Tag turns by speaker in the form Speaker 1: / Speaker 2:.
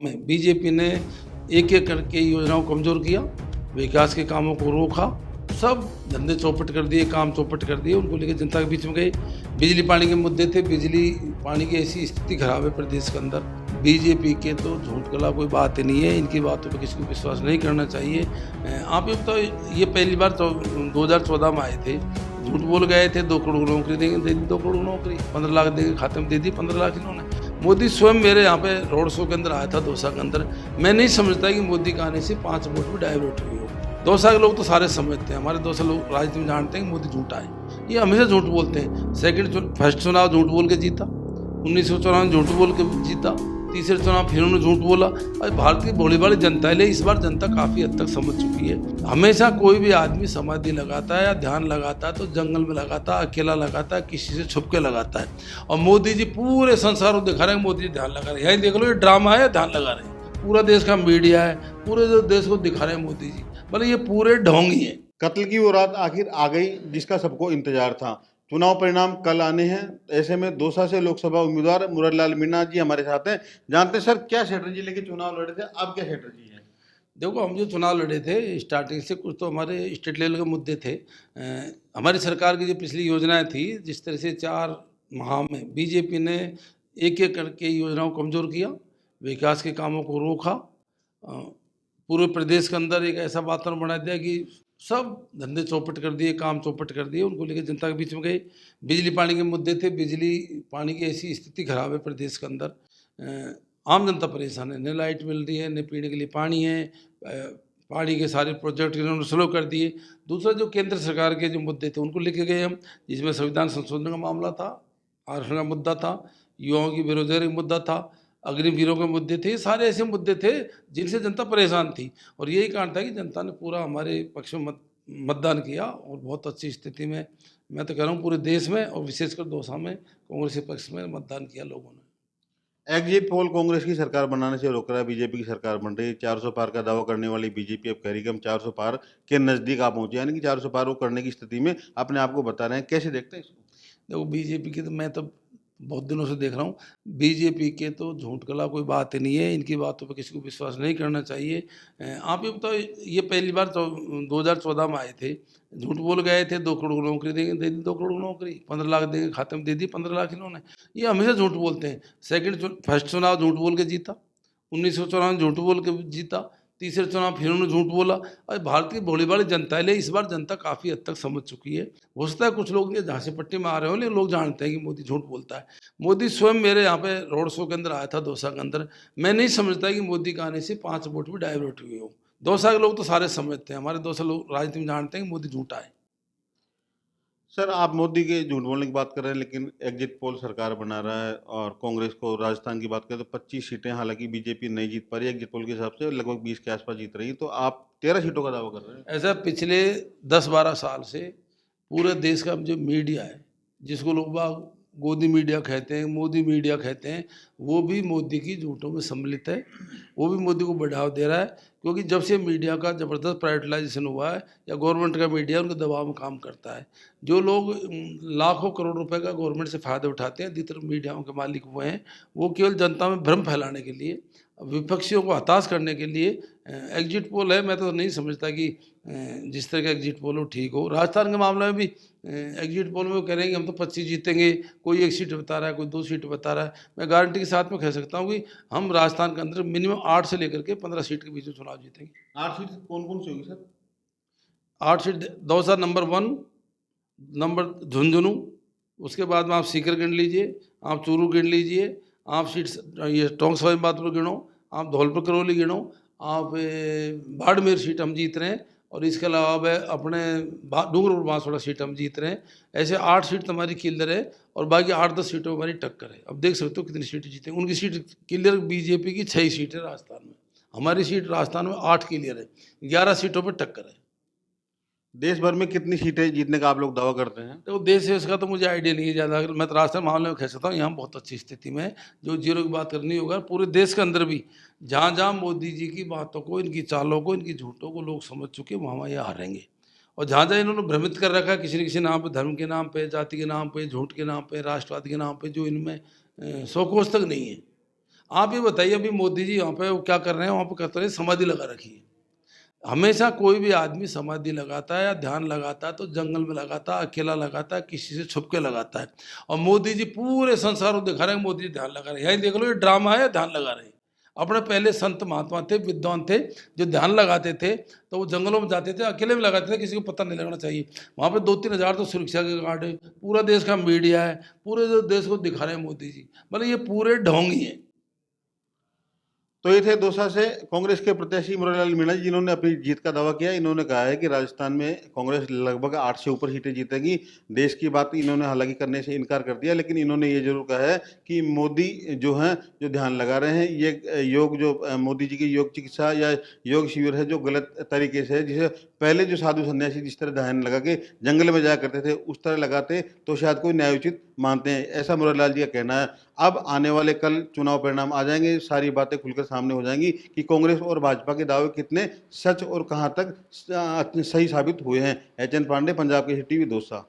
Speaker 1: में बीजेपी ने एक एक करके योजनाओं को कमज़ोर किया, विकास के कामों को रोका, सब धंधे चौपट कर दिए, काम चौपट कर दिए, उनको लेकर जनता के बीच में गए। बिजली पानी के मुद्दे थे, बिजली पानी की ऐसी स्थिति खराब है प्रदेश के अंदर। बीजेपी के तो झूठ गला कोई बात ही नहीं है, इनकी बातों पे किसी को विश्वास नहीं करना चाहिए। आप ये बताओ, ये पहली बार 2014 में आए थे, झूठ बोल गए थे 2 करोड़ नौकरी देंगे, दे दी 2 करोड़ नौकरी, 15 लाख देंगे, खाते में दे दी 15 लाख इन्होंने। मोदी स्वयं मेरे यहाँ पे रोड शो के अंदर आया था दौसा के अंदर। मैं नहीं समझता कि मोदी का आने से 5 वोट भी डाइवर्ट हुई हो। दौसा के लोग तो सारे समझते हैं, हमारे दौसा लोग राजनीति में जानते हैं कि मोदी झूठा है, ये हमेशा झूठ बोलते हैं। फर्स्ट चुनाव झूठ बोल के जीता, 1994 में झूठ बोल के जीता, तीसरे चुनाव फिर उन्होंने झूठ बोला। और भारत की भोली भाली जनता है, इस बार जनता काफ़ी हद तक समझ चुकी है। हमेशा कोई भी आदमी समाधि लगाता है या ध्यान लगाता है तो जंगल में लगाता है, अकेला लगाता है, किसी से छुप के लगाता है। और मोदी जी पूरे संसार को दिखा रहे हैं मोदी जी ध्यान लगा रहे हैं। यही देख लो, ये ड्रामा है, ध्यान लगा रहे हैं। पूरा देश का मीडिया है, पूरे देश को दिखा रहे हैं मोदी जी, मतलब ये पूरे ढोंगी हैं।
Speaker 2: कत्ल की वो रात आखिर आ गई जिसका सबको इंतजार था। चुनाव परिणाम कल आने हैं। ऐसे में दौसा से लोकसभा उम्मीदवार मुरारलाल मीणा जी हमारे साथ हैं। जानते हैं सर, क्या स्ट्रेटजी लेके चुनाव लड़े थे, अब क्या स्ट्रेटजी है?
Speaker 1: देखो, हम जो चुनाव लड़े थे स्टार्टिंग से कुछ तो हमारे स्टेट लेवल के मुद्दे थे। हमारी सरकार की जो पिछली योजनाएं थी, जिस तरह से 4 माह में बीजेपी ने एक एक करके योजनाओं को कमज़ोर किया, विकास के कामों को रोका, पूरे प्रदेश के अंदर एक ऐसा वातावरण बना दिया कि सब धंधे चौपट कर दिए, काम चौपट कर दिए, उनको लेकर जनता के बीच में गए। बिजली पानी के मुद्दे थे, बिजली पानी की ऐसी स्थिति खराब है प्रदेश के अंदर। आम जनता परेशान है, न लाइट मिल रही है, न पीने के लिए पानी है। पानी के सारे प्रोजेक्ट इन्होंने स्लो कर दिए। दूसरा, जो केंद्र सरकार के जो मुद्दे थे उनको लेके गए हम, जिसमें संविधान संशोधन का मामला था, आरक्षण का मुद्दा था, युवाओं की बेरोजगारी का मुद्दा था, अग्निवीरों के मुद्दे थे। ये सारे ऐसे मुद्दे थे जिनसे जनता परेशान थी। और यही कारण था कि जनता ने पूरा हमारे पक्ष में मतदान किया और बहुत अच्छी स्थिति में, मैं तो कह रहा हूँ पूरे देश में और विशेषकर दौसा में कांग्रेस के पक्ष में मतदान किया लोगों ने।
Speaker 2: एग्जिट पोल कांग्रेस की सरकार बनाने से रोक रहा है, बीजेपी की सरकार बन रही है। 400 पार का दावा करने वाली बीजेपी अब कह रही है कि हम 400 पार के नजदीक आ पहुंचे, यानी कि 400 पार वो करने की स्थिति में अपने आप को बता रहे हैं। कैसे देखते हैं इसको?
Speaker 1: देखो, बीजेपी की तो मैं तो बहुत दिनों से देख रहा हूँ, बीजेपी के तो झूठ गला कोई बात ही नहीं है, इनकी बातों पे किसी को विश्वास नहीं करना चाहिए। आप ये बताओ, ये पहली बार 2014 में आए थे, झूठ बोल गए थे 2 करोड़ नौकरी देंगे, दे दी 2 करोड़ नौकरी, 15 लाख देंगे, खाते में दे दी 15 लाख इन्होंने। ये हमेशा झूठ बोलते हैं। फर्स्ट चुनाव झूठ बोल के जीता, 1994 में झूठ बोल के जीता, तीसरे चुनाव फिर उन्होंने झूठ बोला। और भारत की भोली भाली जनता है, इस बार जनता काफ़ी हद तक समझ चुकी है। हो सकता है कुछ लोग ये झांसी पट्टी में आ रहे हो, लेकिन लोग जानते हैं कि मोदी झूठ बोलता है। मोदी स्वयं मेरे यहाँ पे रोड शो के अंदर आया था दौसा के अंदर। मैं नहीं समझता कि मोदी का आने से 5 वोट भी डाइवर्ट हुए हो। दौसा के लोग तो सारे समझते हैं, हमारे दौसा लोग राजनीति में जानते हैं कि मोदी झूठा है।
Speaker 2: सर, आप मोदी के झूठ बोलने की बात कर रहे हैं, लेकिन एग्जिट पोल सरकार बना रहा है और कांग्रेस को राजस्थान की बात करें तो 25 सीटें, हालांकि बीजेपी नहीं जीत पा रही है, एग्जिट पोल के हिसाब से लगभग 20 के आसपास जीत रही है, तो आप 13 सीटों का दावा कर रहे हैं।
Speaker 1: ऐसा पिछले 10-12 साल से पूरे देश का जो मीडिया है, जिसको लोग बाग गोदी मीडिया कहते हैं, मोदी मीडिया कहते हैं, वो भी मोदी की झूठों में सम्मिलित है। वो भी मोदी को बढ़ावा दे रहा है, क्योंकि जब से मीडिया का ज़बरदस्त प्राइवेटाइजेशन हुआ है या गवर्नमेंट का मीडिया उनके दबाव में काम करता है। जो लोग लाखों करोड़ रुपए का गवर्नमेंट से फ़ायदा उठाते हैं, अधिकतर मीडियाओं के मालिक हुए हैं, वो केवल जनता में भ्रम फैलाने के लिए, विपक्षियों को हताश करने के लिए एग्जिट पोल है। मैं तो नहीं समझता कि जिस तरह का एग्जिट पोल हो ठीक हो। राजस्थान के मामले में भी एग्जिट पोल में वो कह रहे हैं कि हम तो 25 जीतेंगे, कोई 1 सीट बता रहा है, कोई 2 सीट बता रहा है। मैं गारंटी के साथ में कह सकता हूँ कि हम राजस्थान के अंदर मिनिमम 8 से लेकर के 15 सीट के बीच में चुनाव जीतेंगे।
Speaker 2: 8 सीट कौन कौन सी होगी sir?
Speaker 1: 8 seat Dausa number 1, number Jhunjhunu, उसके बाद में आप सीकर गिन लीजिए, आप चूरू गिन लीजिए, आप ये टोंक सवाई माधोपुर गिनो, आप धौलपुर करौली गिनो, आप बाड़मेर सीट हम जीत रहे हैं, और इसके अलावा अब अपने डूंगरपुर बांसवाड़ा सीट हम जीत रहे हैं। ऐसे 8 सीट तो हमारी क्लियर है और बाकी 8-10 सीटों में हमारी टक्कर है। अब देख सकते हो कितनी सीटें जीतेंगे। उनकी सीट क्लियर, बीजेपी की 6 सीटें राजस्थान में, हमारी सीट राजस्थान में 8 क्लियर है, 11 सीटों पर टक्कर है।
Speaker 2: देश भर में कितनी सीटें जीतने का आप लोग दावा करते हैं?
Speaker 1: तो देश है उसका तो मुझे आइडिया नहीं है ज़्यादा, मैं तो राजस्थान मामले में कह सकता हूँ यहाँ बहुत अच्छी स्थिति में है। जो जीरो की बात करनी होगा, पूरे देश के अंदर भी जहाँ जहाँ मोदी जी की बातों को, इनकी चालों को, इनकी झूठों को लोग समझ चुके, वहाँ ये हारेंगे। और जहाँ जहाँ इन्होंने भ्रमित कर रखा है किसी न किसी नाम पे, धर्म के नाम पे, जाति के नाम पे, झूठ के नाम पे, राष्ट्रवाद के नाम पे, जो इनमें 100 कोस तक नहीं है। आप ये बताइए अभी मोदी जी यहाँ पे वो क्या कर रहे हैं, वहाँ पे करते रहे समाधि लगा रखी है। हमेशा कोई भी आदमी समाधि लगाता है या ध्यान लगाता है तो जंगल में लगाता है, अकेला लगाता है, किसी से छुप के लगाता है। और मोदी जी पूरे संसार को दिखा रहे हैं मोदी जी ध्यान लगा रहे हैं। यही देख लो, ये ड्रामा है, ध्यान लगा रहे हैं। अपने पहले संत महात्मा थे, विद्वान थे, जो ध्यान लगाते थे तो वो जंगलों में जाते थे, अकेले में लगाते थे, किसी को पता नहीं लगना चाहिए। वहाँ पे 2-3 हज़ार तो सुरक्षा के गार्ड है, पूरा देश का मीडिया है, पूरे देश को दिखा रहे हैं मोदी जी। मतलब ये पूरे ढोंगी हैं।
Speaker 2: तो ये थे दौसा से कांग्रेस के प्रत्याशी मुरलीलाल मीणा जी, जिन्होंने अपनी जीत का दावा किया। इन्होंने कहा है कि राजस्थान में कांग्रेस लगभग 8 से ऊपर सीटें जीतेगी। देश की बात इन्होंने हालांकि करने से इनकार कर दिया, लेकिन इन्होंने ये जरूर कहा है कि मोदी जो हैं, जो ध्यान लगा रहे हैं, ये योग जो मोदी जी की योग चिकित्सा या योग शिविर है, जो गलत तरीके से है, जिसे पहले जो साधु सन्यासी जिस तरह ध्यान लगा के जंगल में जाया करते थे उस तरह लगाते तो शायद कोई न्यायोचित मानते हैं, ऐसा मुरलीलाल जी का कहना है। अब आने वाले कल चुनाव परिणाम आ जाएंगे, सारी बातें खुलकर सामने हो जाएंगी कि कांग्रेस और भाजपा के दावे कितने सच और कहां तक सही साबित हुए हैं। एचएन पांडे, पंजाब के टीवी, दौसा।